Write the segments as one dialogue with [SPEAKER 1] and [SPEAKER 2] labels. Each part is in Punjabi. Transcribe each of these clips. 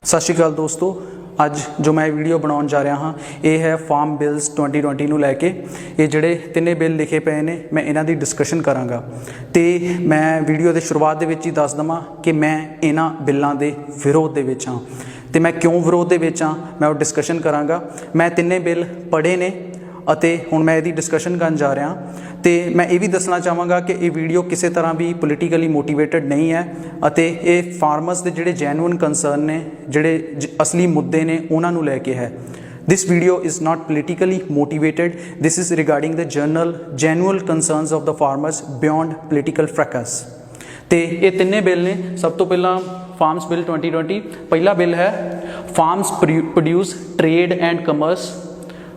[SPEAKER 1] सत श्री अकाल दोस्तों, अज जो मैं वीडियो बनाने जा रहा हाँ ये है फार्म बिल्स 2020 ਨੂੰ लैके ये ਜਿਹੜੇ ਤਿੰਨੇ बिल लिखे पे ने मैं इन्हां दी डिस्कशन करांगा। तो मैं वीडियो के शुरुआत के ही दस देवां कि मैं इन्हां बिलों के विरोध के हाँ तो मैं क्यों विरोध के हाँ मैं वो डिस्कशन करांगा। मैं तिन्ने बिल पढ़े ने ਅਤੇ ਹੁਣ मैं ਇਹਦੀ डिस्कशन ਕਰਨ जा रहा तो मैं ये भी दसना चाहांगा कि ये वीडियो किसी तरह भी पोलिटिकली मोटिवेटेड नहीं है ਅਤੇ ये फार्मर्स के ਜਿਹੜੇ ਜੈਨੂਅਨ कंसर्न ने ਜਿਹੜੇ असली मुद्दे ने उन्होंने लैके है। This video is not politically motivated, this is regarding the genuine concerns of the farmers beyond political fracas. तो ये तिन्ने बिल ने, सब तो पहला फार्म्स बिल 2020 पहला बिल है farms produce trade and commerce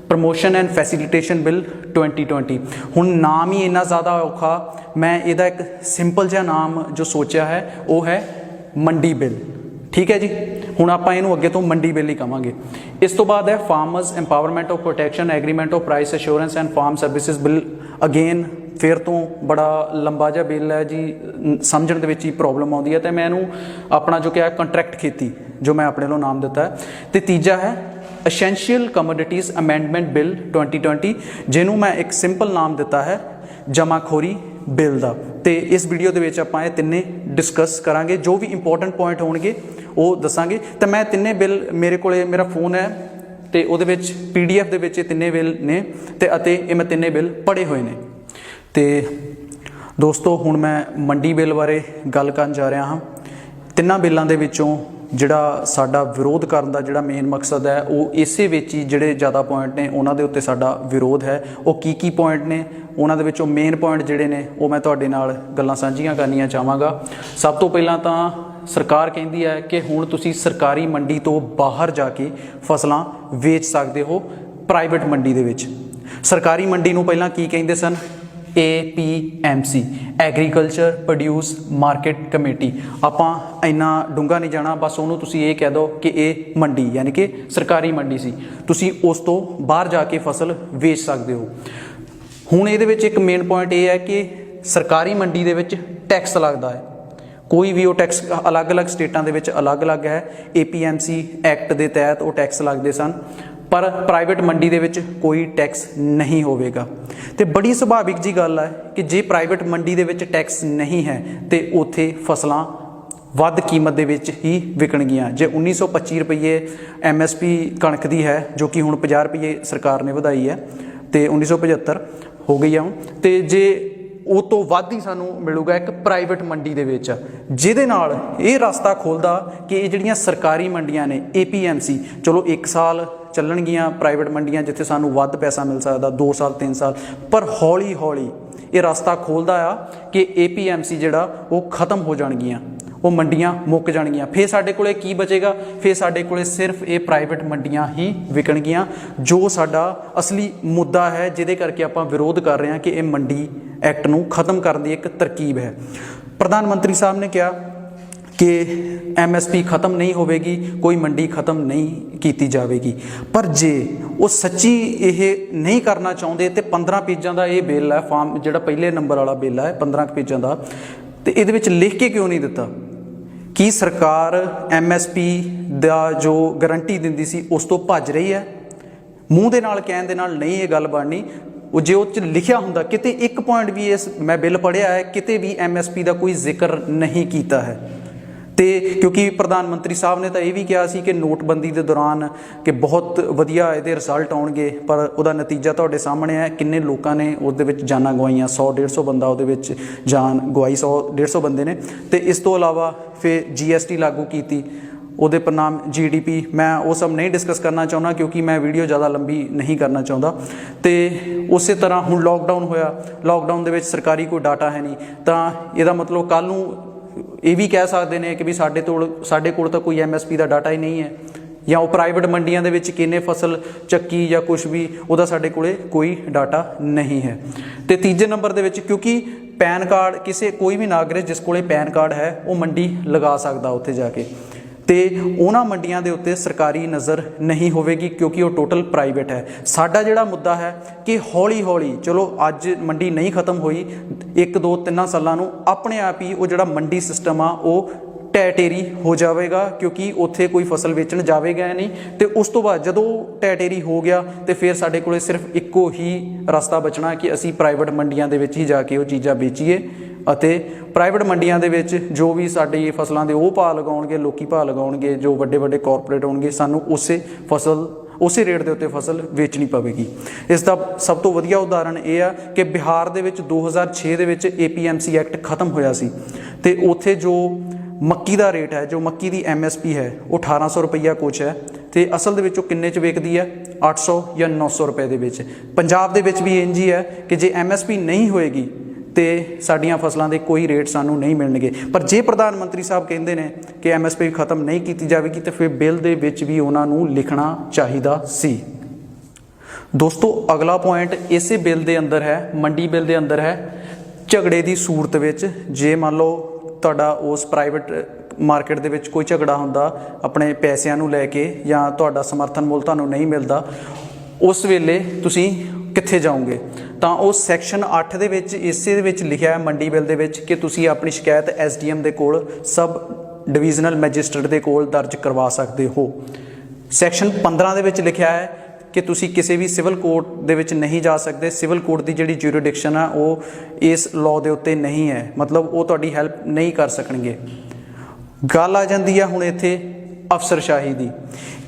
[SPEAKER 1] promotion and facilitation bill 2020। हुण नाम ही इन्ना ज़्यादा औखा, मैं इहदा एक सिंपल जिहा नाम जो सोचा है वो है मंडी बिल। ठीक है जी, हुण आपां इहनूं अगे तो मंडी बिल ही कहांगे। इस तो बाद है farmers empowerment of protection agreement of price assurance and farm services bill. Again फिर तो बड़ा लंबा जिहा बिल है जी, समझण दे विच ही प्रॉब्लम आउंदी है। तो मैं इहनूं अपना जो क्या कंट्रैक्ट खेती जो मैं अपने लो नाम दिता है। तो तीजा है एसेंशियल कमोडिटीज़ अमेंडमेंट बिल 2020 जिन्हों मैं एक सिंपल नाम दिता है जमाखोरी बिल का। तो इस वीडियो के आपां ये तिन्ने डिस्कस करांगे, जो भी इंपॉर्टेंट पॉइंट होणगे वो दसांगे। तो मैं तिन्ने बिल मेरे को मेरा फोन है तो वो PDF दे विच तिन्ने बिल ने ते ये मैं तिन्ने बिल पढ़े हुए ने। तो दोस्तों हुण मैं मंडी बिल बारे गल करन जा रहा हाँ। तिन्नां बिलों के विचों जिहड़ा साडा विरोध करन दा जिहड़ा मेन मकसद है वो इसे विच ही जिहड़े ज़्यादा पॉइंट ने उन्हां दे उत्ते साडा विरोध है। वो की पॉइंट ने उन्हां दे विचों मेन पॉइंट जिहड़े ने वो मैं तुहाडे नाल गल्लां सांझीआं करनियां चाहांगा। सब तो पहलां तां सरकार कहिंदी है कि हुण तुसीं सरकारी मंडी तो बाहर जाके फसलां वेच सकदे हो प्राइवेट मंडी दे विच। सरकारी मंडी नूं पहलां की कहिंदे सन APMC agriculture produce market committee. आपां इन्ना डूंगा नहीं जाना, बस उन्होंने तुसीं ये कह दो कि ये मंडी यानी कि सरकारी मंडी सी, तुसीं उस तो बाहर जाके फसल वेच सकते हो। हुण इहदे विच एक मेन पॉइंट ये है कि सरकारी मंडी दे विच टैक्स लगता है, कोई भी वो टैक्स अलग अलग स्टेटां दे विच अलग अलग है। APMC एक्ट के तहत वो टैक्स लगते सन, पर प्राइवेट मंडी दे विच कोई टैक्स नहीं होवेगा। तो बड़ी सुभाविक जी गल है कि जे प्राइवेट मंडी दे विच टैक्स नहीं है तो उत्थे फसलां वध कीमत दे विच ही विकणगियां। जे 1925 रुपये MSP कणक दी है जो कि हुण 50 रुपये सरकार ने वधाई है तो 1975 हो गई है हुण। तो जे वो तो वध ही सानू मिलूगा एक प्राइवेट मंडी दे विच, जिहदे नाल ये रास्ता खोलदा कि ये जिहड़ियां सरकारी मंडियां ने APMC चलो 1 साल ਚੱਲਣਗੀਆਂ प्राइवेट मंडियां जिथे सानू वध पैसा मिल सकता 2 साल 3 साल, पर हौली हौली ये रास्ता खोलदा आ कि APMC जिहड़ा वो खत्म हो जाणगियां, वो मंडियां मुक जाणगियां। फिर साडे कोले की बचेगा, फिर साडे कोले सिर्फ ये प्राइवेट मंडियां ही विकणगियां, जो साडा असली मुद्दा है जिहदे करके आपां विरोध कर रहे हैं कि ये मंडी एक्ट नूं खत्म करन दी एक तरकीब है। प्रधानमंत्री साहब ने कहा कि MSP खत्म नहीं होगी, कोई मंडी खत्म नहीं की जाएगी, पर जे वो सच्ची ये नहीं करना चाहते तो 15 पेजां का ये बिल है फार्म जो पहले नंबर वाला बिल है 15 पेजां का, तो ये लिख के क्यों नहीं दिता कि सरकार MSP का जो गारंटी दिंदी सी उस तो भज रही है। मूँह के नाल कहण दे नाल नहीं ये गल बननी, वो जो लिखिया हुंदा किते एक पॉइंट भी इस मैं बिल पढ़िया है किते भी MSP का कोई जिक्र नहीं किया है। तो क्योंकि प्रधानमंत्री साहब ने तो यह भी कहा सी कि नोटबंदी के दौरान कि बहुत वधिया ये रिजल्ट आउणगे, पर उसका नतीजा तुहाडे सामने है किन्ने लोगों ने उस जाना गवाइयां, 100-150 बंदा वो जान गवाई, 100-150 बंदे ने। तो इस तो अलावा फिर GST लागू की, ਉਹਦੇ परिणाम GDP मैं वो सब नहीं डिस्कस करना चाहता क्योंकि मैं वीडियो ज़्यादा लंबी नहीं करना चाहता। तो उस तरह हुण लॉकडाउन होया, लॉकडाउन दे विच सरकारी कोई डाटा है नहीं, तो यदा मतलब कल नूं ये भी कह सकते हैं कि भी साडे कोल तो कोई MSP का डाटा ही नहीं है, या वो प्राइवेट मंडियां दे विच किन्ने फसल चक्की या कुछ भी उहदा साडे कोले कोई डाटा नहीं है। तो तीजे नंबर दे विच क्योंकि पैन कार्ड किसी कोई भी नागरिक जिस कोले पैन कार्ड है वो मंडी लगा सकता उत्थे जाके, तो उन्हां मंडियां दे उत्ते सरकारी नज़र नहीं होगी क्योंकि वो टोटल प्राइवेट है। साडा जिहड़ा मुद्दा है कि हौली हौली चलो अज मंडी नहीं खत्म हुई, 1-2-3 सालों अपने आप ही वो जिहड़ा मंडी सिस्टम आ वो ਢਹਿ ਢੇਰੀ ਹੋ ਜਾਵੇਗਾ, ਕਿਉਂਕਿ ਉੱਥੇ ਕੋਈ ਫਸਲ ਵੇਚਣ ਜਾਵੇਗਾ ਨਹੀਂ। ਤੇ ਉਸ ਤੋਂ ਬਾਅਦ ਜਦੋਂ ਢਹਿ ਢੇਰੀ ਹੋ ਗਿਆ ਤੇ ਫਿਰ ਸਾਡੇ ਕੋਲੇ ਸਿਰਫ ਇੱਕੋ ਹੀ ਰਸਤਾ ਬਚਣਾ ਕਿ ਅਸੀਂ ਪ੍ਰਾਈਵੇਟ ਮੰਡੀਆਂ ਦੇ ਵਿੱਚ ਹੀ ਜਾ ਕੇ ਉਹ ਚੀਜ਼ਾਂ ਵੇਚੀਏ, ਅਤੇ ਪ੍ਰਾਈਵੇਟ ਮੰਡੀਆਂ ਦੇ ਵਿੱਚ ਜੋ ਵੀ ਸਾਡੀ ਫਸਲਾਂ ਦੇ ਉਹ ਭਾਅ ਲਗਾਉਣਗੇ, ਲੋਕੀ ਭਾਅ ਲਗਾਉਣਗੇ, ਜੋ ਵੱਡੇ ਵੱਡੇ ਕਾਰਪੋਰੇਟ ਹੋਣਗੇ, ਸਾਨੂੰ ਉਸੇ ਰੇਟ ਦੇ ਉੱਤੇ ਫਸਲ ਵੇਚਣੀ ਪਵੇਗੀ। ਇਸ ਦਾ ਸਭ ਤੋਂ ਵਧੀਆ ਉਦਾਹਰਣ ਇਹ ਆ ਕਿ ਬਿਹਾਰ ਦੇ ਵਿੱਚ 2006 ਦੇ ਵਿੱਚ APMC ਐਕਟ ਖਤਮ ਹੋਇਆ ਸੀ, ਤੇ ਉੱਥੇ ਜੋ ਮੱਕੀ ਦਾ ਰੇਟ ਹੈ, ਜੋ ਮੱਕੀ ਦੀ MSP ਹੈ, ਉਹ 1800 ਰੁਪਈਆ ਕੁਛ ਹੈ, ਤੇ ਅਸਲ ਦੇ ਵਿੱਚ ਉਹ ਕਿੰਨੇ 'ਚ ਵਿਕਦੀ ਹੈ? 800 ਜਾਂ 900 ਰੁਪਏ ਦੇ ਵਿੱਚ। ਪੰਜਾਬ ਦੇ ਵਿੱਚ ਵੀ ਇੰਝ ਹੀ ਹੈ ਕਿ ਜੇ MSP ਨਹੀਂ ਹੋਏਗੀ ਤੇ ਸਾਡੀਆਂ ਫਸਲਾਂ ਦੇ ਕੋਈ ਰੇਟ ਸਾਨੂੰ ਨਹੀਂ ਮਿਲਣਗੇ। ਪਰ ਜੇ ਪ੍ਰਧਾਨ ਮੰਤਰੀ ਸਾਹਿਬ ਕਹਿੰਦੇ ਨੇ ਕਿ MSP ਖਤਮ ਨਹੀਂ ਕੀਤੀ ਜਾਵੇਗੀ, ਤਾਂ ਫਿਰ ਬਿੱਲ ਦੇ ਵਿੱਚ ਵੀ ਉਹਨਾਂ ਨੂੰ ਲਿਖਣਾ ਚਾਹੀਦਾ ਸੀ। ਦੋਸਤੋ, ਅਗਲਾ ਪੁਆਇੰਟ ਇਸੇ ਬਿੱਲ ਦੇ ਅੰਦਰ ਹੈ, ਮੰਡੀ ਬਿੱਲ ਦੇ ਅੰਦਰ ਹੈ, ਝਗੜੇ ਦੀ ਸੂਰਤ ਵਿੱਚ ਜੇ ਮੰਨ ਲਓ ਤੁਹਾਡਾ ਉਸ ਪ੍ਰਾਈਵੇਟ ਮਾਰਕੀਟ ਦੇ ਵਿੱਚ ਕੋਈ ਝਗੜਾ ਹੁੰਦਾ ਆਪਣੇ ਪੈਸਿਆਂ ਨੂੰ ਲੈ ਕੇ, ਜਾਂ ਤੁਹਾਡਾ ਸਮਰਥਨ ਮੁੱਲ ਤੁਹਾਨੂੰ ਨਹੀਂ ਮਿਲਦਾ, ਉਸ ਵੇਲੇ ਤੁਸੀਂ ਕਿੱਥੇ ਜਾਓਗੇ? ਤਾਂ ਉਹ ਸੈਕਸ਼ਨ 8 ਦੇ ਵਿੱਚ ਇਸੇ ਦੇ ਵਿੱਚ ਲਿਖਿਆ ਹੈ ਮੰਡੀ ਬਿੱਲ ਦੇ ਵਿੱਚ ਕਿ ਤੁਸੀਂ ਆਪਣੀ ਸ਼ਿਕਾਇਤ SDM ਦੇ ਕੋਲ, ਸਬ ਡਿਵੀਜ਼ਨਲ ਮੈਜਿਸਟਰੇਟ ਦੇ ਕੋਲ ਦਰਜ ਕਰਵਾ ਸਕਦੇ ਹੋ। ਸੈਕਸ਼ਨ 15 ਦੇ ਵਿੱਚ ਲਿਖਿਆ ਹੈ ਕਿ ਤੁਸੀਂ ਕਿਸੇ ਵੀ ਸਿਵਲ ਕੋਰਟ ਦੇ ਵਿੱਚ ਨਹੀਂ ਜਾ ਸਕਦੇ। ਸਿਵਲ ਕੋਰਟ ਦੀ ਜਿਹੜੀ ਜੂਰੀਡਿਕਸ਼ਨ ਆ ਉਹ ਇਸ ਲਾਅ ਦੇ ਉੱਤੇ ਨਹੀਂ ਹੈ, ਮਤਲਬ ਉਹ ਤੁਹਾਡੀ ਹੈਲਪ ਨਹੀਂ ਕਰ ਸਕਣਗੇ। ਗੱਲ ਆ ਜਾਂਦੀ ਹੈ ਹੁਣ ਇੱਥੇ ਅਫਸਰਸ਼ਾਹੀ ਦੀ,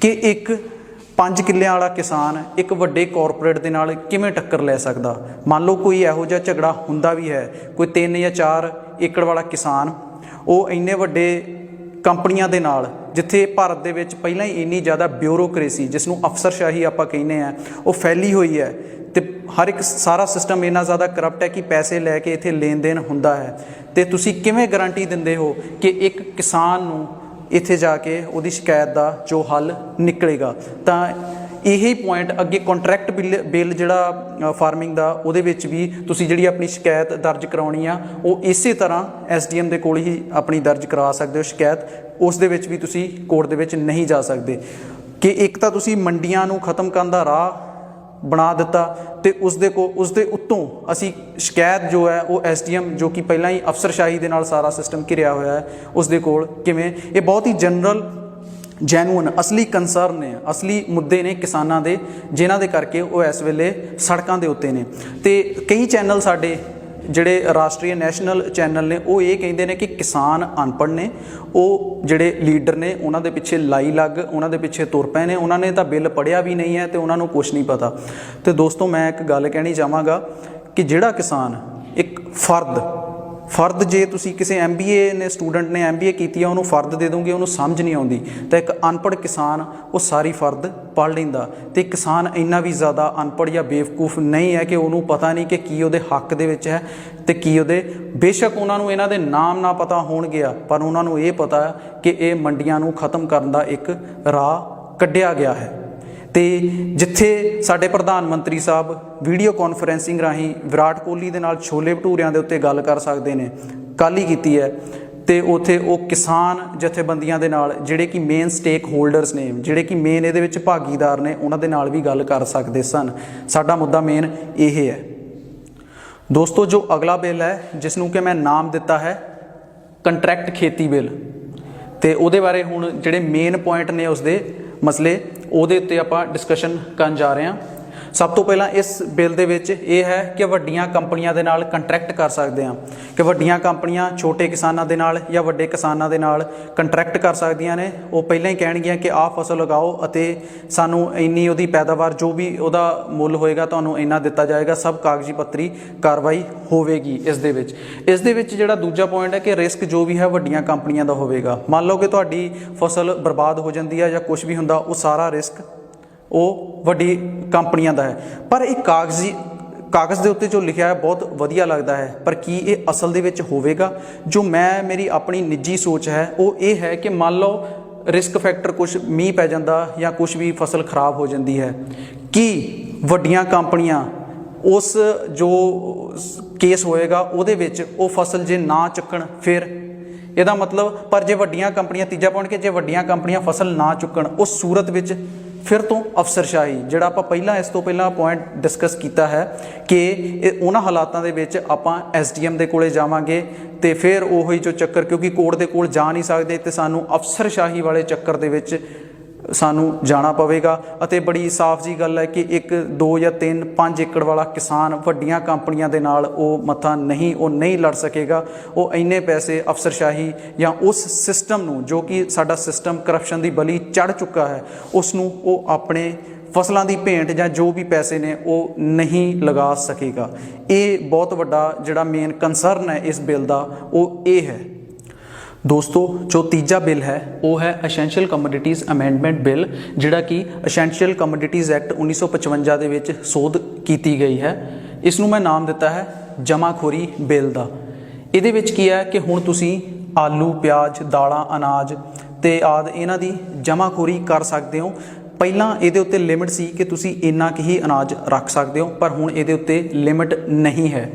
[SPEAKER 1] ਕਿ ਇੱਕ 5 ਕਿੱਲਿਆਂ ਵਾਲਾ ਕਿਸਾਨ ਇੱਕ ਵੱਡੇ ਕਾਰਪੋਰੇਟ ਦੇ ਨਾਲ ਕਿਵੇਂ ਟੱਕਰ ਲੈ ਸਕਦਾ? ਮੰਨ ਲਓ ਕੋਈ ਇਹੋ ਜਿਹਾ ਝਗੜਾ ਹੁੰਦਾ ਵੀ ਹੈ, ਕੋਈ 3 ਜਾਂ 4 ਏਕੜ ਵਾਲਾ ਕਿਸਾਨ ਉਹ ਇੰਨੇ ਵੱਡੇ ਕੰਪਨੀਆਂ ਦੇ ਨਾਲ, ਜਿੱਥੇ ਭਾਰਤ ਦੇ ਵਿੱਚ ਪਹਿਲਾਂ ਹੀ ਇੰਨੀ ਜ਼ਿਆਦਾ ਬਿਊਰੋਕਰੇਸੀ, ਜਿਸ ਨੂੰ ਅਫਸਰਸ਼ਾਹੀ ਆਪਾਂ ਕਹਿੰਦੇ ਆ, ਉਹ ਫੈਲੀ ਹੋਈ ਹੈ, ਤੇ ਹਰ ਇੱਕ ਸਾਰਾ ਸਿਸਟਮ ਇੰਨਾ ਜ਼ਿਆਦਾ ਕਰਪਟ ਹੈ ਕਿ ਪੈਸੇ ਲੈ ਕੇ ਇੱਥੇ ਲੈਣ ਦੇਣ ਹੁੰਦਾ ਹੈ। ਤੇ ਤੁਸੀਂ ਕਿਵੇਂ ਗਾਰੰਟੀ ਦਿੰਦੇ ਹੋ ਕਿ ਇੱਕ ਕਿਸਾਨ ਨੂੰ ਇੱਥੇ ਜਾ ਕੇ ਉਹਦੀ ਸ਼ਿਕਾਇਤ ਦਾ ਜੋ ਹੱਲ ਨਿਕਲੇਗਾ? ਤਾਂ ਇਹੀ ਪੁਆਇੰਟ ਅੱਗੇ ਕੰਟਰੈਕਟ ਬਿੱਲ ਜਿਹੜਾ ਫਾਰਮਿੰਗ ਦਾ, ਉਹਦੇ ਵਿੱਚ ਵੀ ਤੁਸੀਂ ਜਿਹੜੀ ਆਪਣੀ ਸ਼ਿਕਾਇਤ ਦਰਜ ਕਰਾਉਣੀ ਆ, ਉਹ ਇਸੇ ਤਰ੍ਹਾਂ SDM ਦੇ ਕੋਲ ਹੀ ਆਪਣੀ ਦਰਜ ਕਰਵਾ ਸਕਦੇ ਹੋ ਸ਼ਿਕਾਇਤ। ਉਸ ਦੇ ਵਿੱਚ ਵੀ ਤੁਸੀਂ ਕੋਰਟ ਦੇ ਵਿੱਚ ਨਹੀਂ ਜਾ ਸਕਦੇ, ਕਿ ਇੱਕ ਤਾਂ ਤੁਸੀਂ ਮੰਡੀਆਂ ਨੂੰ ਖਤਮ ਕਰਨ ਦਾ ਰਾਹ ਬਣਾ ਦਿੱਤਾ, ਤੇ ਉਸਦੇ ਉੱਤੋਂ ਅਸੀਂ ਸ਼ਿਕਾਇਤ ਜੋ ਹੈ ਉਹ SDM, ਜੋ ਕਿ ਪਹਿਲਾਂ ਹੀ ਅਫਸਰਸ਼ਾਹੀ ਦੇ ਨਾਲ ਸਾਰਾ ਸਿਸਟਮ ਘਿਰਿਆ ਹੋਇਆ ਹੈ, ਉਸਦੇ ਕੋਲ ਕਿਵੇਂ? ਇਹ ਬਹੁਤ ਹੀ ਜਨਰਲ, ਜੈਨੂਅਨ, ਅਸਲੀ ਕੰਸਰਨ ਨੇ, ਅਸਲੀ ਮੁੱਦੇ ਨੇ ਕਿਸਾਨਾਂ ਦੇ, ਜਿਨ੍ਹਾਂ ਦੇ ਕਰਕੇ ਉਹ ਇਸ ਵੇਲੇ ਸੜਕਾਂ ਦੇ ਉੱਤੇ ਨੇ। ਤੇ ਕਈ ਚੈਨਲ ਸਾਡੇ ਜਿਹੜੇ ਰਾਸ਼ਟਰੀ ਨੈਸ਼ਨਲ ਚੈਨਲ ਨੇ, ਉਹ ਇਹ ਕਹਿੰਦੇ ਨੇ ਕਿ ਕਿਸਾਨ ਅਨਪੜ੍ਹ ਨੇ, ਉਹ ਜਿਹੜੇ ਲੀਡਰ ਨੇ ਉਹਨਾਂ ਦੇ ਪਿੱਛੇ ਲਾਈ ਲੱਗ, ਉਹਨਾਂ ਦੇ ਪਿੱਛੇ ਤੁਰ ਪਏ ਨੇ, ਉਹਨਾਂ ਨੇ ਤਾਂ ਬਿੱਲ ਪੜ੍ਹਿਆ ਵੀ ਨਹੀਂ ਹੈ ਤੇ ਉਹਨਾਂ ਨੂੰ ਕੁਛ ਨਹੀਂ ਪਤਾ। ਤੇ ਦੋਸਤੋ, ਮੈਂ ਇੱਕ ਗੱਲ ਕਹਿਣੀ ਚਾਹਾਂਗਾ ਕਿ ਜਿਹੜਾ ਕਿਸਾਨ ਇੱਕ ਫਰਦ ਜੇ ਤੁਸੀਂ ਕਿਸੇ MBA ਨੇ ਸਟੂਡੈਂਟ ਨੇ MBA ਕੀਤੀ ਆ, ਉਹਨੂੰ ਫਰਦ ਦੇ ਦੋਗੇ, ਉਹਨੂੰ ਸਮਝ ਨਹੀਂ ਆਉਂਦੀ, ਤਾਂ ਇੱਕ ਅਨਪੜ੍ਹ ਕਿਸਾਨ ਉਹ ਸਾਰੀ ਫਰਦ ਪੜ੍ਹ ਲੈਂਦਾ। ਤੇ ਕਿਸਾਨ ਇੰਨਾ ਵੀ ਜ਼ਿਆਦਾ ਅਨਪੜ੍ਹ ਜਾਂ ਬੇਵਕੂਫ ਨਹੀਂ ਹੈ ਕਿ ਉਹਨੂੰ ਪਤਾ ਨਹੀਂ ਕਿ ਕੀ ਉਹਦੇ ਹੱਕ ਦੇ ਵਿੱਚ ਹੈ ਤੇ ਕੀ ਉਹਦੇ, ਬੇਸ਼ੱਕ ਉਹਨਾਂ ਨੂੰ ਇਹਨਾਂ ਦੇ ਨਾਮ ਨਾ ਪਤਾ ਹੋਣਗੇ, ਪਰ ਉਹਨਾਂ ਨੂੰ ਇਹ ਪਤਾ ਕਿ ਇਹ ਮੰਡੀਆਂ ਨੂੰ ਖਤਮ ਕਰਨ ਦਾ ਇੱਕ ਰਾਹ ਕੱਢਿਆ ਗਿਆ ਹੈ। ਤੇ ਜਿੱਥੇ ਸਾਡੇ ਪ੍ਰਧਾਨ ਮੰਤਰੀ ਸਾਹਿਬ ਵੀਡੀਓ ਕਾਨਫਰੰਸਿੰਗ ਰਾਹੀਂ ਵਿਰਾਟ ਕੋਹਲੀ ਦੇ ਨਾਲ ਛੋਲੇ ਭਟੂਰਿਆਂ ਦੇ ਉੱਤੇ ਗੱਲ ਕਰ ਸਕਦੇ ਨੇ, ਕੱਲ੍ਹ ਹੀ ਕੀਤੀ ਹੈ, ਤੇ ਉੱਥੇ ਉਹ ਕਿਸਾਨ ਜਥੇਬੰਦੀਆਂ ਦੇ ਨਾਲ, ਜਿਹੜੇ ਕਿ ਮੇਨ ਸਟੇਕ ਹੋਲਡਰਸ ਨੇ, ਜਿਹੜੇ ਕਿ ਮੇਨ ਇਹਦੇ ਵਿੱਚ ਭਾਗੀਦਾਰ ਨੇ, ਉਹਨਾਂ ਦੇ ਨਾਲ ਵੀ ਗੱਲ ਕਰ ਸਕਦੇ ਸਨ। ਸਾਡਾ ਮੁੱਦਾ ਮੇਨ ਇਹ ਹੈ। ਦੋਸਤੋ, ਜੋ ਅਗਲਾ ਬਿੱਲ ਹੈ, ਜਿਸ ਨੂੰ ਕਿ ਮੈਂ ਨਾਮ ਦਿੱਤਾ ਹੈ ਕੰਟਰੈਕਟ ਖੇਤੀ ਬਿੱਲ, ਤੇ ਉਹਦੇ ਬਾਰੇ ਹੁਣ ਜਿਹੜੇ ਮੇਨ ਪੁਆਇੰਟ ਨੇ ਉਸਦੇ ਮਸਲੇ, ਉਹਦੇ ਉੱਤੇ ਆਪਾਂ ਡਿਸਕਸ਼ਨ ਕਰਨ ਜਾ ਰਹੇ ਹਾਂ। ਸਭ ਤੋਂ ਪਹਿਲਾਂ ਇਸ ਬਿੱਲ ਦੇ ਵਿੱਚ ਇਹ ਹੈ ਕਿ ਵੱਡੀਆਂ ਕੰਪਨੀਆਂ ਦੇ ਨਾਲ ਕੰਟਰੈਕਟ ਕਰ ਸਕਦੇ ਹਾਂ, ਕਿ ਵੱਡੀਆਂ ਕੰਪਨੀਆਂ ਛੋਟੇ ਕਿਸਾਨਾਂ ਦੇ ਨਾਲ ਜਾਂ ਵੱਡੇ ਕਿਸਾਨਾਂ ਦੇ ਨਾਲ ਕੰਟਰੈਕਟ ਕਰ ਸਕਦੀਆਂ ਨੇ। ਉਹ ਪਹਿਲਾਂ ਹੀ ਕਹਿਣਗੀਆਂ ਕਿ ਆਹ ਫਸਲ ਉਗਾਓ ਅਤੇ ਸਾਨੂੰ ਇੰਨੀ ਉਹਦੀ ਪੈਦਾਵਾਰ, ਜੋ ਵੀ ਉਹਦਾ ਮੁੱਲ ਹੋਏਗਾ, ਤੁਹਾਨੂੰ ਇੰਨਾ ਦਿੱਤਾ ਜਾਏਗਾ। ਸਭ ਕਾਗਜ਼ੀ ਪੱਤਰੀ ਕਾਰਵਾਈ ਹੋਵੇਗੀ ਇਸ ਦੇ ਵਿੱਚ ਜਿਹੜਾ ਦੂਜਾ ਪੁਆਇੰਟ ਹੈ ਕਿ ਰਿਸਕ ਜੋ ਵੀ ਹੈ ਵੱਡੀਆਂ ਕੰਪਨੀਆਂ ਦਾ ਹੋਵੇਗਾ। ਮੰਨ ਲਓ ਕਿ ਤੁਹਾਡੀ ਫਸਲ ਬਰਬਾਦ ਹੋ ਜਾਂਦੀ ਹੈ ਜਾਂ ਕੁਝ ਵੀ ਹੁੰਦਾ, ਉਹ ਸਾਰਾ ਰਿਸਕ ਉਹ ਵੱਡੀ ਕੰਪਨੀਆਂ ਦਾ ਹੈ। ਪਰ ਇਹ ਕਾਗਜ਼ ਦੇ ਉੱਤੇ ਜੋ ਲਿਖਿਆ ਹੈ ਬਹੁਤ ਵਧੀਆ ਲੱਗਦਾ ਹੈ, ਪਰ ਕੀ ਇਹ ਅਸਲ ਦੇ ਵਿੱਚ ਹੋਵੇਗਾ? ਜੋ ਮੇਰੀ ਆਪਣੀ ਨਿੱਜੀ ਸੋਚ ਹੈ ਉਹ ਇਹ ਹੈ ਕਿ ਮੰਨ ਲਓ ਰਿਸਕ ਫੈਕਟਰ, ਕੁਛ ਮੀਂਹ ਪੈ ਜਾਂਦਾ ਜਾਂ ਕੁਛ ਵੀ ਫਸਲ ਖਰਾਬ ਹੋ ਜਾਂਦੀ ਹੈ, ਕੀ ਵੱਡੀਆਂ ਕੰਪਨੀਆਂ ਉਸ ਜੋ ਕੇਸ ਹੋਏਗਾ ਉਹਦੇ ਵਿੱਚ ਉਹ ਫਸਲ ਜੇ ਨਾ ਚੁੱਕਣ ਫਿਰ ਇਹਦਾ ਮਤਲਬ, ਪਰ ਜੇ ਵੱਡੀਆਂ ਕੰਪਨੀਆਂ, ਤੀਜਾ ਪੁਆਇੰਟ ਕਿ ਜੇ ਵੱਡੀਆਂ ਕੰਪਨੀਆਂ ਫਸਲ ਨਾ ਚੁੱਕਣ, ਉਸ ਸੂਰਤ ਵਿੱਚ ਫਿਰ ਤੋਂ ਅਫਸਰਸ਼ਾਹੀ, ਜਿਹੜਾ ਆਪਾਂ ਪਹਿਲਾਂ ਇਸ ਤੋਂ ਪਹਿਲਾਂ ਪੁਆਇੰਟ ਡਿਸਕਸ ਕੀਤਾ ਹੈ ਕਿ ਉਹਨਾਂ ਹਾਲਾਤਾਂ ਦੇ ਵਿੱਚ ਆਪਾਂ SDM ਦੇ ਕੋਲੇ ਜਾਵਾਂਗੇ ਤੇ ਫਿਰ ਉਹੀ ਜੋ ਚੱਕਰ, ਕਿਉਂਕਿ ਕੋਰਟ ਦੇ ਕੋਲ ਜਾ ਨਹੀਂ ਸਕਦੇ ਤੇ ਸਾਨੂੰ ਅਫਸਰਸ਼ਾਹੀ ਵਾਲੇ ਚੱਕਰ ਦੇ ਵਿੱਚ ਸਾਨੂੰ ਜਾਣਾ ਪਵੇਗਾ। ਅਤੇ ਬੜੀ ਸਾਫ਼ ਜੀ ਗੱਲ ਹੈ ਕਿ 1 2 ਜਾਂ 3 5 ਏਕੜ ਵਾਲਾ ਕਿਸਾਨ ਵੱਡੀਆਂ ਕੰਪਨੀਆਂ ਦੇ ਨਾਲ ਉਹ ਮੱਥਾ ਨਹੀਂ ਲੜ ਸਕੇਗਾ। ਉਹ ਇੰਨੇ ਪੈਸੇ ਅਫਸਰਸ਼ਾਹੀ ਜਾਂ ਉਸ ਸਿਸਟਮ ਨੂੰ, ਜੋ ਕਿ ਸਾਡਾ ਸਿਸਟਮ ਕਰਪਸ਼ਨ ਦੀ ਬਲੀ ਚੜ੍ਹ ਚੁੱਕਾ ਹੈ, ਉਸ ਨੂੰ ਉਹ ਆਪਣੇ ਫਸਲਾਂ ਦੀ ਭੇਂਟ ਜਾਂ ਜੋ ਵੀ ਪੈਸੇ ਨੇ ਉਹ ਨਹੀਂ ਲਗਾ ਸਕੇਗਾ। ਇਹ ਬਹੁਤ ਵੱਡਾ ਜਿਹੜਾ ਮੇਨ ਕੰਸਰਨ ਹੈ ਇਸ ਬਿੱਲ ਦਾ ਉਹ ਇਹ ਹੈ। ਦੋਸਤੋ, ਜੋ ਤੀਜਾ ਬਿੱਲ ਹੈ ਉਹ ਹੈ ਅਸੈਂਸ਼ੀਅਲ ਕਮੋਡਿਟੀਜ਼ ਅਮੈਂਡਮੈਂਟ ਬਿੱਲ, ਜਿਹੜਾ ਕਿ ਅਸੈਂਸ਼ੀਅਲ ਕਮੋਡਿਟੀਜ਼ ਐਕਟ 1955 ਦੇ ਵਿੱਚ ਸੋਧ ਕੀਤੀ ਗਈ ਹੈ। ਇਸ ਨੂੰ ਮੈਂ ਨਾਮ ਦਿੱਤਾ ਹੈ ਜਮਾਖੋਰੀ ਬਿੱਲ ਦਾ। ਇਹਦੇ ਵਿੱਚ ਕੀ ਹੈ ਕਿ ਹੁਣ ਤੁਸੀਂ ਆਲੂ, ਪਿਆਜ਼, ਦਾਲਾਂ, ਅਨਾਜ ਤੇ ਆਦਿ ਇਹਨਾਂ ਦੀ ਜਮਾਖੋਰੀ ਕਰ ਸਕਦੇ ਹੋ। ਪਹਿਲਾਂ ਇਹਦੇ ਉੱਤੇ ਲਿਮਿਟ ਸੀ ਕਿ ਤੁਸੀਂ ਇੰਨਾ ਕੁ ਹੀ ਅਨਾਜ ਰੱਖ ਸਕਦੇ ਹੋ, ਪਰ ਹੁਣ ਇਹਦੇ ਉੱਤੇ ਲਿਮਿਟ ਨਹੀਂ ਹੈ।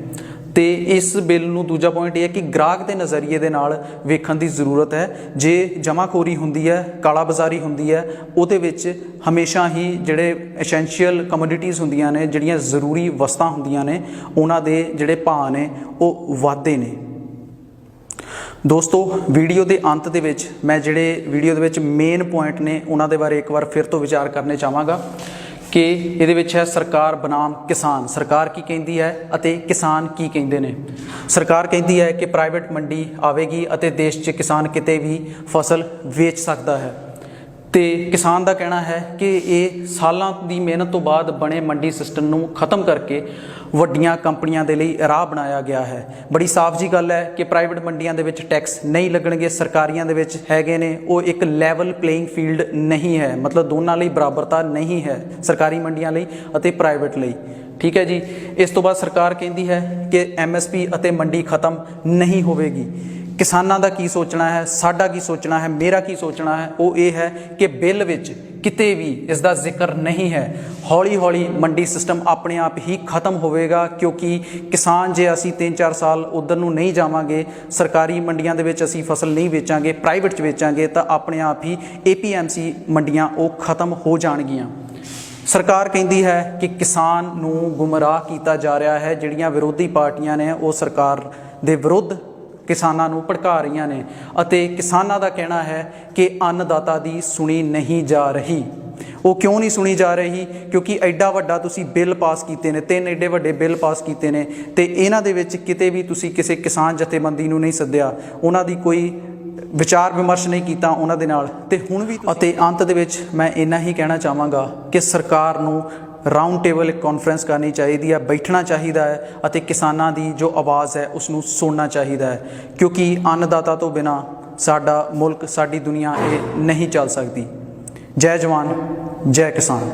[SPEAKER 1] ਤੇ ਇਸ ਬਿੱਲ ਨੂੰ ਦੂਜਾ ਪੁਆਇੰਟ ਇਹ ਹੈ ਕਿ ਗ੍ਰਾਹਕ ਦੇ ਨਜ਼ਰੀਏ ਦੇ ਨਾਲ ਵੇਖਣ ਦੀ ਜ਼ਰੂਰਤ ਹੈ। ਜੇ ਜਮਾਖੋਰੀ ਹੁੰਦੀ ਹੈ, ਕਾਲਾ ਬਾਜ਼ਾਰੀ ਹੁੰਦੀ ਹੈ, ਉਹਦੇ ਵਿੱਚ ਹਮੇਸ਼ਾ ਹੀ ਜਿਹੜੇ ਐਸੈਂਸ਼ੀਅਲ ਕਮੋਡਿਟੀਜ਼ ਹੁੰਦੀਆਂ ਨੇ, ਜਿਹੜੀਆਂ ਜ਼ਰੂਰੀ ਵਸਤਾਂ ਹੁੰਦੀਆਂ ਨੇ, ਉਹਨਾਂ ਦੇ ਜਿਹੜੇ ਭਾਅ ਨੇ ਉਹ ਵੱਧਦੇ ਨੇ। ਦੋਸਤੋ, ਵੀਡੀਓ ਦੇ ਅੰਤ ਦੇ ਵਿੱਚ ਮੈਂ ਜਿਹੜੇ ਵੀਡੀਓ ਦੇ ਵਿੱਚ ਮੇਨ ਪੁਆਇੰਟ ਨੇ ਉਹਨਾਂ ਦੇ ਬਾਰੇ ਇੱਕ ਵਾਰ ਫਿਰ ਤੋਂ ਵਿਚਾਰ ਕਰਨੇ ਚਾਹਾਂਗਾ ਕਿ ਇਹਦੇ ਵਿੱਚ ਹੈ ਸਰਕਾਰ ਬਨਾਮ ਕਿਸਾਨ। ਸਰਕਾਰ ਕੀ ਕਹਿੰਦੀ ਹੈ ਅਤੇ ਕਿਸਾਨ ਕੀ ਕਹਿੰਦੇ ਨੇ। ਸਰਕਾਰ ਕਹਿੰਦੀ ਹੈ ਕਿ ਪ੍ਰਾਈਵੇਟ ਮੰਡੀ ਆਵੇਗੀ ਅਤੇ ਦੇਸ਼ 'ਚ ਕਿਸਾਨ ਕਿਤੇ ਵੀ ਫਸਲ ਵੇਚ ਸਕਦਾ ਹੈ, ਤੇ ਕਿਸਾਨ ਦਾ ਕਹਿਣਾ ਹੈ ਕਿ ਇਹ ਸਾਲਾਂ ਦੀ ਮਿਹਨਤ ਤੋਂ ਬਾਅਦ ਬਣੇ ਮੰਡੀ ਸਿਸਟਮ ਨੂੰ ਖਤਮ ਕਰਕੇ ਵੱਡੀਆਂ ਕੰਪਨੀਆਂ ਦੇ ਲਈ ਰਾਹ ਬਣਾਇਆ ਗਿਆ ਹੈ। ਬੜੀ ਸਾਫ਼ ਜੀ ਗੱਲ ਹੈ ਕਿ ਪ੍ਰਾਈਵੇਟ ਮੰਡੀਆਂ ਦੇ ਵਿੱਚ ਟੈਕਸ ਨਹੀਂ ਲੱਗਣਗੇ, ਸਰਕਾਰੀਆਂ ਦੇ ਵਿੱਚ ਹੈਗੇ ਨੇ। ਉਹ ਇੱਕ ਲੈਵਲ ਪਲੇਇੰਗ ਫੀਲਡ ਨਹੀਂ ਹੈ, ਮਤਲਬ ਦੋਨਾਂ ਲਈ ਬਰਾਬਰਤਾ ਨਹੀਂ ਹੈ, ਸਰਕਾਰੀ ਮੰਡੀਆਂ ਲਈ ਅਤੇ ਪ੍ਰਾਈਵੇਟ ਲਈ। ਠੀਕ ਹੈ ਜੀ। ਇਸ ਤੋਂ ਬਾਅਦ ਸਰਕਾਰ ਕਹਿੰਦੀ ਹੈ ਕਿ MSP ਅਤੇ ਮੰਡੀ ਖਤਮ ਨਹੀਂ ਹੋਵੇਗੀ। ਕਿਸਾਨਾਂ ਦਾ ਕੀ ਸੋਚਣਾ ਹੈ, ਸਾਡਾ ਕੀ ਸੋਚਣਾ ਹੈ, ਮੇਰਾ ਕੀ ਸੋਚਣਾ ਹੈ, ਉਹ ਇਹ ਹੈ ਕਿ ਬਿੱਲ ਵਿੱਚ ਕਿਤੇ ਵੀ ਇਸ ਦਾ ਜ਼ਿਕਰ ਨਹੀਂ ਹੈ। ਹੌਲੀ ਹੌਲੀ ਮੰਡੀ ਸਿਸਟਮ ਆਪਣੇ ਆਪ ਹੀ ਖਤਮ ਹੋਵੇਗਾ, ਕਿਉਂਕਿ ਕਿਸਾਨ, ਜੇ ਅਸੀਂ 3-4 ਸਾਲ ਉਧਰ ਨੂੰ ਨਹੀਂ ਜਾਵਾਂਗੇ, ਸਰਕਾਰੀ ਮੰਡੀਆਂ ਦੇ ਵਿੱਚ ਅਸੀਂ ਫਸਲ ਨਹੀਂ ਵੇਚਾਂਗੇ, ਪ੍ਰਾਈਵੇਟ 'ਚ ਵੇਚਾਂਗੇ, ਤਾਂ ਆਪਣੇ ਆਪ ਹੀ APMC ਮੰਡੀਆਂ ਉਹ ਖਤਮ ਹੋ ਜਾਣਗੀਆਂ। ਸਰਕਾਰ ਕਹਿੰਦੀ ਹੈ ਕਿ ਕਿਸਾਨ ਨੂੰ ਗੁੰਮਰਾਹ ਕੀਤਾ ਜਾ ਰਿਹਾ ਹੈ। ਜਿਹੜੀਆਂ ਵਿਰੋਧੀ ਪਾਰਟੀਆਂ ਨੇ ਉਹ ਸਰਕਾਰ ਦੇ ਵਿਰੁੱਧ ਕਿਸਾਨਾਂ ਨੂੰ ਭੜਕਾ ਰਹੀਆਂ ਨੇ, ਅਤੇ ਕਿਸਾਨਾਂ ਦਾ ਕਹਿਣਾ ਹੈ ਕਿ ਅੰਨਦਾਤਾ ਦੀ ਸੁਣੀ ਨਹੀਂ ਜਾ ਰਹੀ। ਉਹ ਕਿਉਂ ਨਹੀਂ ਸੁਣੀ ਜਾ ਰਹੀ? ਕਿਉਂਕਿ ਐਡਾ ਵੱਡਾ ਤੁਸੀਂ ਬਿੱਲ ਪਾਸ ਕੀਤੇ ਨੇ, 3 ਐਡੇ ਵੱਡੇ ਬਿੱਲ ਪਾਸ ਕੀਤੇ ਨੇ, ਤੇ ਇਹਨਾਂ ਦੇ ਵਿੱਚ ਕਿਤੇ ਵੀ ਤੁਸੀਂ ਕਿਸੇ ਕਿਸਾਨ ਜਥੇਬੰਦੀ ਨੂੰ ਨਹੀਂ ਸੱਦਿਆ, ਉਹਨਾਂ ਦੀ ਕੋਈ ਵਿਚਾਰ ਵਿਮਰਸ਼ ਨਹੀਂ ਕੀਤਾ ਉਹਨਾਂ ਦੇ ਨਾਲ। ਤੇ ਹੁਣ ਵੀ ਅਤੇ ਅੰਤ ਦੇ ਵਿੱਚ ਮੈਂ ਇੰਨਾ ਹੀ ਕਹਿਣਾ ਚਾਹਾਂਗਾ ਕਿ ਸਰਕਾਰ ਨੂੰ ਰਾਊਂਡ ਟੇਬਲ ਇੱਕ ਕਾਨਫਰੰਸ ਕਰਨੀ ਚਾਹੀਦੀ ਹੈ, ਬੈਠਣਾ ਚਾਹੀਦਾ ਹੈ ਅਤੇ ਕਿਸਾਨਾਂ ਦੀ ਜੋ ਆਵਾਜ਼ ਹੈ ਉਸ ਨੂੰ ਸੁਣਨਾ ਚਾਹੀਦਾ ਹੈ, ਕਿਉਂਕਿ ਅੰਨਦਾਤਾ ਤੋਂ ਬਿਨਾਂ ਸਾਡਾ ਮੁਲਕ, ਸਾਡੀ ਦੁਨੀਆ ਇਹ ਨਹੀਂ ਚੱਲ ਸਕਦੀ। ਜੈ ਜਵਾਨ, ਜੈ ਕਿਸਾਨ।